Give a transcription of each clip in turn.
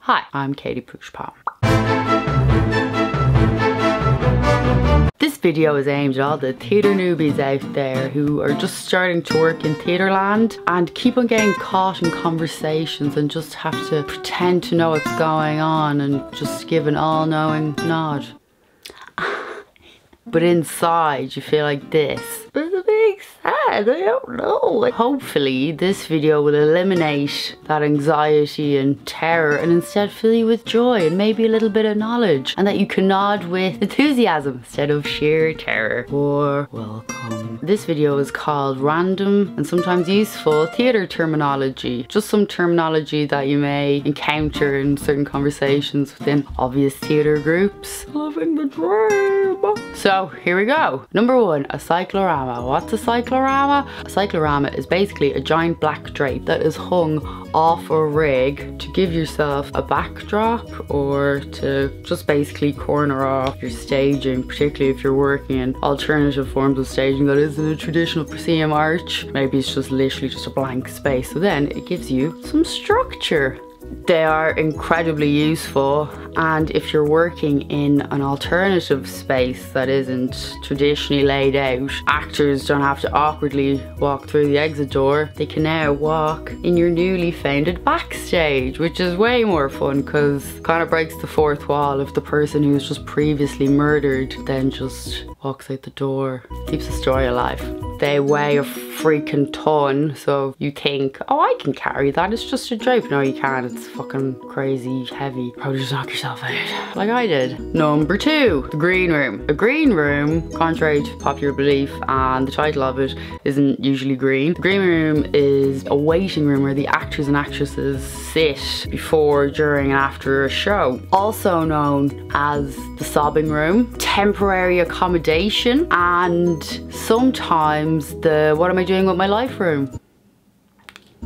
Hi, I'm Katie Pushpalm. This video is aimed at all the theatre newbies out there who are just starting to work in theatre land and keep on getting caught in conversations and just have to pretend to know what's going on and just give an all-knowing nod. But inside you feel like this. It's a big sad, I don't know. Hopefully this video will eliminate that anxiety and terror and instead fill you with joy and maybe a little bit of knowledge, and that you can nod with enthusiasm instead of sheer terror. Or welcome. This video is called Random and Sometimes Useful Theatre Terminology. Just some terminology that you may encounter in certain conversations within obvious theatre groups. Living the dream. So here we go. Number 1, a cyclorama. What's a cyclorama? A cyclorama is basically a giant black drape that is hung off a rig to give yourself a backdrop or to just basically corner off your staging, particularly if you're working in alternative forms of staging that isn't a traditional proscenium arch. Maybe it's just literally just a blank space. So then it gives you some structure. They are incredibly useful, and if you're working in an alternative space that isn't traditionally laid out, actors don't have to awkwardly walk through the exit door. They can now walk in your newly founded backstage, which is way more fun because it kind of breaks the fourth wall if the person who was just previously murdered then just walks out the door. Keeps the story alive. They weigh a freaking ton, so you think, oh, I can carry that, it's just a drape. No, you can't, it's fucking crazy heavy. Probably just knock yourself out, like I did. Number 2, the green room. A green room, contrary to popular belief, and the title of it isn't usually green. The green room is a waiting room where the actors and actresses sit before, during, and after a show. Also known as the sobbing room, temporary accommodation, and sometimes the what am I doing with my life room.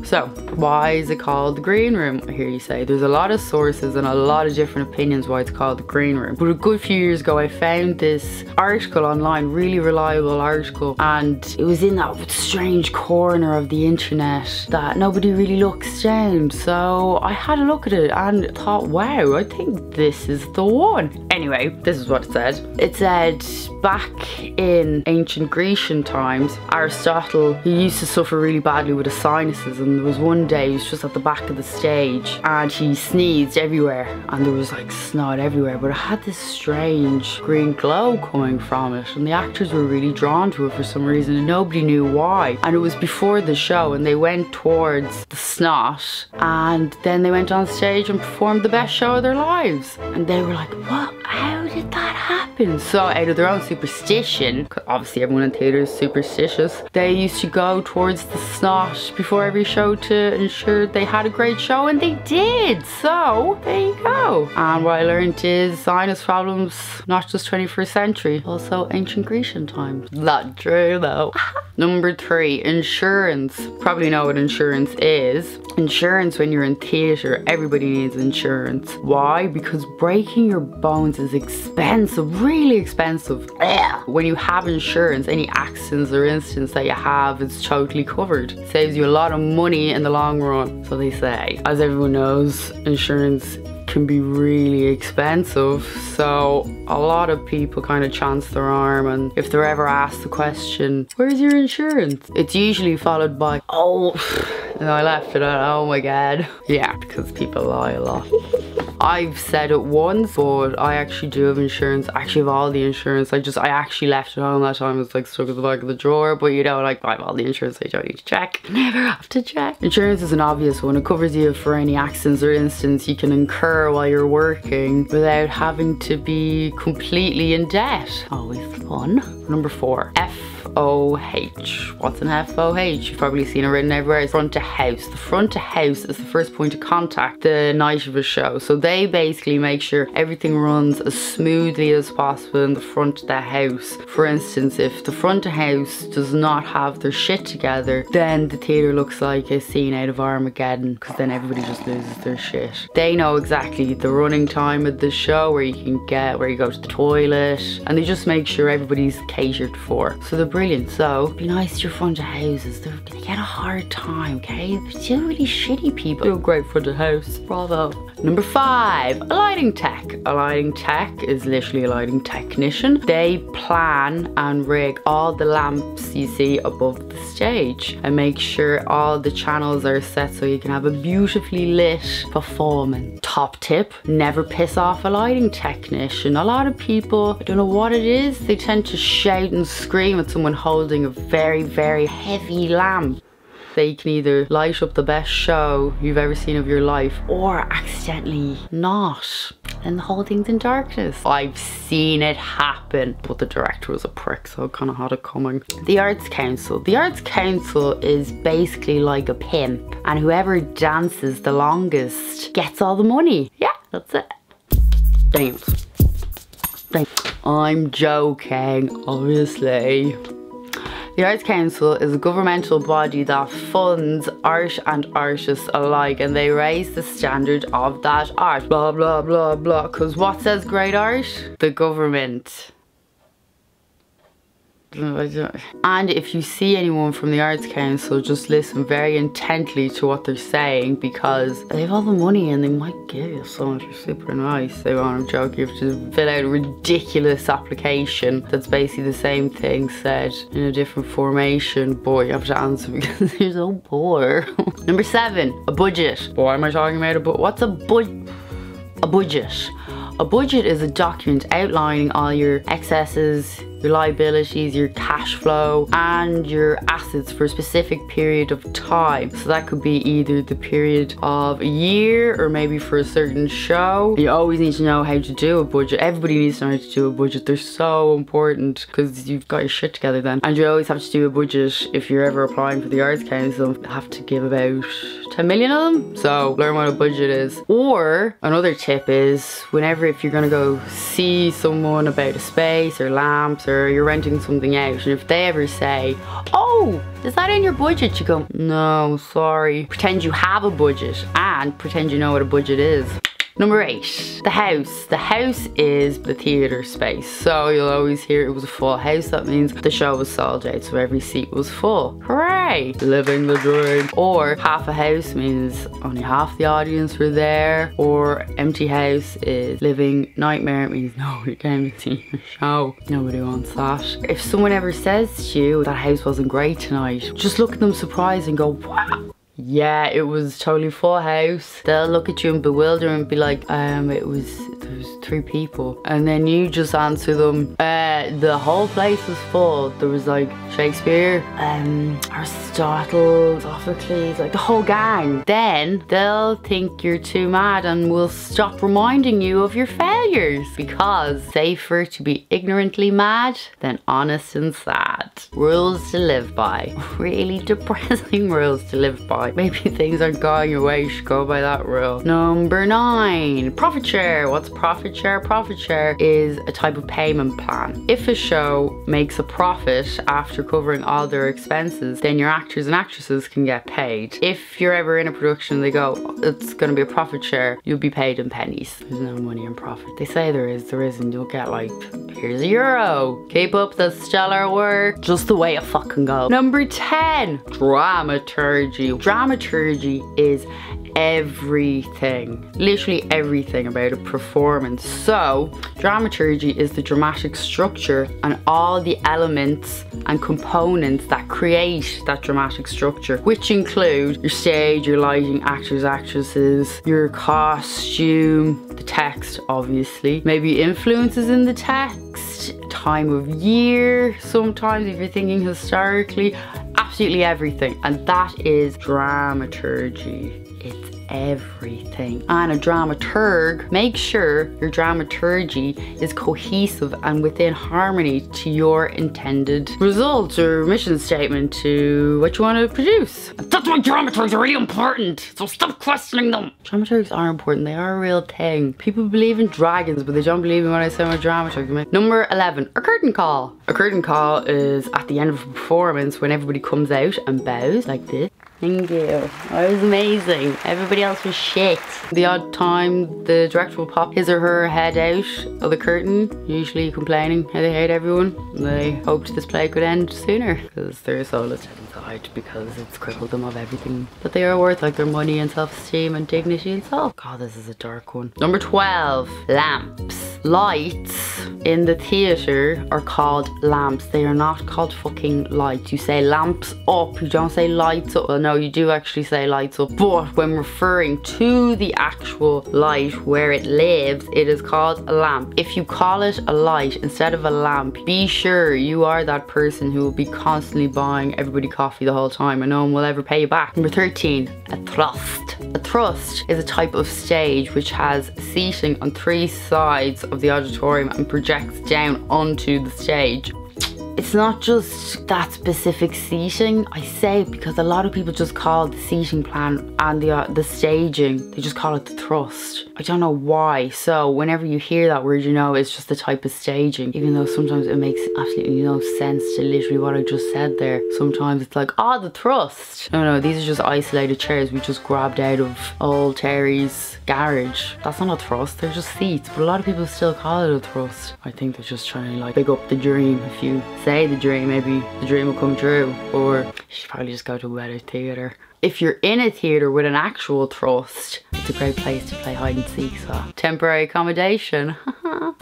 So, why is it called the green room? I hear you say. There's a lot of sources and a lot of different opinions why it's called the green room. But a good few years ago I found this article online, really reliable article, and it was in that strange corner of the internet that nobody really looks down. So I had a look at it and thought, wow, I think this is the one. Anyway, this is what it said. It said, back in ancient Grecian times, Aristotle, he used to suffer really badly with his sinuses, and there was one day he was just at the back of the stage and he sneezed everywhere and there was like snot everywhere, but it had this strange green glow coming from it, and the actors were really drawn to it for some reason and nobody knew why. And it was before the show and they went towards the snot and then they went on stage and performed the best show of their lives, and they were like, what? How did that happen? So out of their own superstition, obviously everyone in theatre is superstitious, they used to go towards the snot before every show to ensure they had a great show, and they did. So there you go. And what I learned is sinus problems, not just 21st century, also ancient Grecian times. Not true though. Number 3, insurance. Probably know what insurance is. Insurance, when you're in theatre, everybody needs insurance. Why? Because breaking your bones is expensive, really expensive. When you have insurance, any accidents or incidents that you have, it's totally covered. It saves you a lot of money in the long run, so they say. As everyone knows, insurance can be really expensive, so a lot of people kind of chance their arm, and if they're ever asked the question, where's your insurance? It's usually followed by, oh, I left it at home again. Yeah, because people lie a lot. I've said it once, but I actually do have insurance. I actually have all the insurance. I actually left it home that time. It's like stuck at the back of the drawer, but you know, like I have all the insurance, I don't need to check. Never have to check. Insurance is an obvious one. It covers you for any accidents or incidents you can incur while you're working without having to be completely in debt. Always fun. Number 4, FOH. What's an FOH? You've probably seen it written everywhere. It's front of house. The front of house is the first point of contact the night of a show. So they basically make sure everything runs as smoothly as possible in the front of the house. For instance, if the front of house does not have their shit together, then the theatre looks like a scene out of Armageddon, because then everybody just loses their shit. They know exactly the running time of the show, where you can get, where you go to the toilet, and they just make sure everybody's catered for. So they're brilliant. So be nice to your front of houses. They're gonna get a hard time, okay? They're still really shitty people. They're a great front of house. Bravo. Number 5, a lighting tech. A lighting tech is literally a lighting technician. They plan and rig all the lamps you see above the stage and make sure all the channels are set so you can have a beautifully lit performance. Top tip, never piss off a lighting technician. A lot of people, I don't know what it is, they tend to shout and scream at someone holding a very, very heavy lamp. They can either light up the best show you've ever seen of your life or accidentally not. And the whole thing's in darkness. I've seen it happen, but the director was a prick, so I kind of had it coming. The Arts Council. The Arts Council is basically like a pimp, and whoever dances the longest gets all the money. Yeah, that's it. Thanks. I'm joking, obviously. The Arts Council is a governmental body that funds art and artists alike, and they raise the standard of that art. Blah, blah, blah, blah. Because what says great art? The government. And if you see anyone from the Arts Council, just listen very intently to what they're saying, because they have all the money and they might give you so much. You're super nice. They want to joke. You have to fill out a ridiculous application that's basically the same thing said in a different formation, but you have to answer because you're so poor. Number 7, a budget. Why am I talking about a budget? What's a budget? A budget. A budget is a document outlining all your excesses, your liabilities, your cash flow, and your assets for a specific period of time. So that could be either the period of a year or maybe for a certain show. You always need to know how to do a budget. Everybody needs to know how to do a budget. They're so important because you've got your shit together then. And you always have to do a budget if you're ever applying for the Arts Council. You have to give about 10 million of them. So learn what a budget is. Or another tip is whenever if you're gonna go see someone about a space or lamps or you're renting something out, and if they ever say, oh, is that in your budget? You go, no, sorry. Pretend you have a budget and pretend you know what a budget is. Number 8, the house. The house is the theatre space. So you'll always hear it was a full house. That means the show was sold out, so every seat was full. Hooray! Living the dream. Or half a house means only half the audience were there. Or empty house is living nightmare. It means nobody came to see your show. Nobody wants that. If someone ever says to you, that house wasn't great tonight, just look at them surprised and go, wow. Yeah, it was totally full house. They'll look at you in bewilderment and be like, there was 3 people. And then you just answer them, the whole place was full. There was like Shakespeare, Aristotle, Sophocles, like the whole gang. Then they'll think you're too mad and will stop reminding you of your failures, because safer to be ignorantly mad than honest and sad. Rules to live by. Really depressing rules to live by. Maybe things aren't going your way, you should go by that rule. Number 9, profit share. What's profit share? Profit share is a type of payment plan. If a show makes a profit after covering all their expenses, then your actors and actresses can get paid. If you're ever in a production, they go, it's gonna be a profit share, you'll be paid in pennies. There's no money in profit. They say there isn't. You'll get like, here's €1. Keep up the stellar work. Just the way it fucking goes. Number 10, dramaturgy. Dramaturgy is everything, literally everything about a performance. So dramaturgy is the dramatic structure and all the elements and components that create that dramatic structure, which include your stage, your lighting, actors, actresses, your costume, the text, obviously, maybe influences in the text, time of year, sometimes if you're thinking historically, absolutely everything. And that is dramaturgy. It's everything. And a dramaturg makes sure your dramaturgy is cohesive and within harmony to your intended result or mission statement to what you want to produce. And that's why dramaturgs are really important, so stop questioning them. Dramaturgs are important. They are a real thing. People believe in dragons, but they don't believe in what I say about dramaturgs. Number 11, a curtain call. A curtain call is at the end of a performance when everybody comes out and bows like this. Thank you. I was amazing. Everybody else was shit. The odd time the director will pop his or her head out of the curtain, usually complaining how they hate everyone. And they hoped this play could end sooner because they're soulless inside because it's crippled them of everything. But they are worth like their money and self-esteem and dignity and so. God, this is a dark one. Number 12, lamps. Lights in the theatre are called lamps. They are not called fucking lights. You say lamps up, you don't say lights up. Well, no, you do actually say lights up, but when referring to the actual light where it lives, it is called a lamp. If you call it a light instead of a lamp, be sure you are that person who will be constantly buying everybody coffee the whole time and no one will ever pay you back. Number 13, a thrust. A thrust is a type of stage which has seating on 3 sides of the auditorium and projects down onto the stage. It's not just that specific seating. I say it because a lot of people just call the seating plan and the staging, they just call it the thrust. I don't know why. So whenever you hear that word, you know it's just the type of staging, even though sometimes it makes absolutely no sense to literally what I just said there. Sometimes it's like, oh, the thrust. No, these are just isolated chairs we just grabbed out of old Terry's garage. That's not a thrust, they're just seats, but a lot of people still call it a thrust. I think they're just trying to like big up the dream. If you say the dream, maybe the dream will come true. Or you should probably just go to a better theatre. If you're in a theatre with an actual thrust, it's a great place to play hide and seek, so temporary accommodation.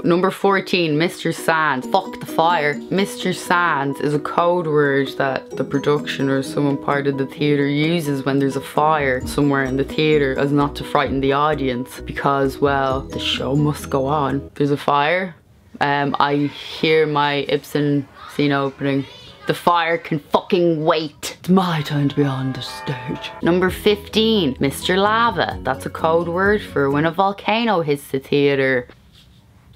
Number 14, Mr. Sands. Fuck the fire. Mr. Sands is a code word that the production or someone part of the theatre uses when there's a fire somewhere in the theatre as not to frighten the audience because, well, the show must go on. There's a fire. I hear my Ibsen scene opening. The fire can fucking wait. It's my time to be on the stage. Number 15, Mr. Lava. That's a code word for when a volcano hits the theatre.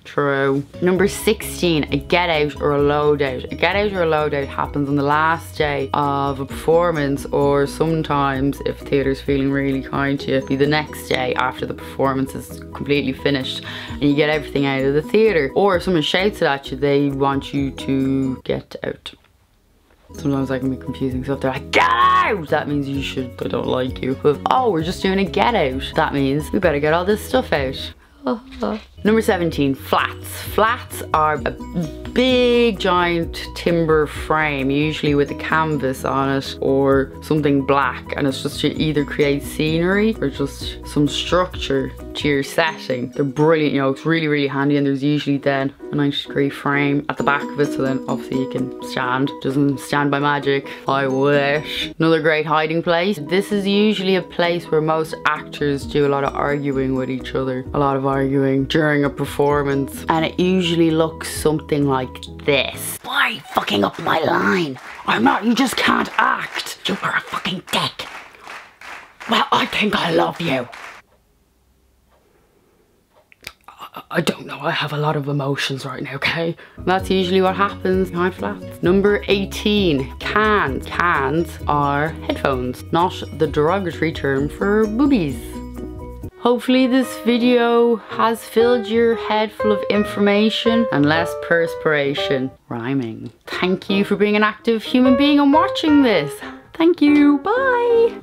True. Number 16, a get out or a load out. A get out or a load out happens on the last day of a performance, or sometimes if theatre's feeling really kind to you, be the next day after the performance is completely finished and you get everything out of the theatre. Or if someone shouts it at you, they want you to get out. Sometimes that can be confusing, so if they're like, get out! That means you should, they don't like you. But if, oh, we're just doing a get out, that means we better get all this stuff out. Number 17, flats. Flats are a big giant timber frame, usually with a canvas on it or something black, and it's just to either create scenery or just some structure to your setting. They're brilliant, you know, it's really, really handy, and there's usually then a 90-degree frame at the back of it, so then obviously you can stand. Doesn't stand by magic, I wish. Another great hiding place. This is usually a place where most actors do a lot of arguing with each other, a lot of arguing during a performance, and it usually looks something like this. Why are you fucking up my line? I'm not, you just can't act. You are a fucking dick. Well, I think I love you. I don't know, I have a lot of emotions right now, okay? That's usually what happens behind flats. Number 18, cans. Cans are headphones, not the derogatory term for boobies. Hopefully this video has filled your head full of information and less perspiration. Rhyming. Thank you for being an active human being and watching this. Thank you, bye.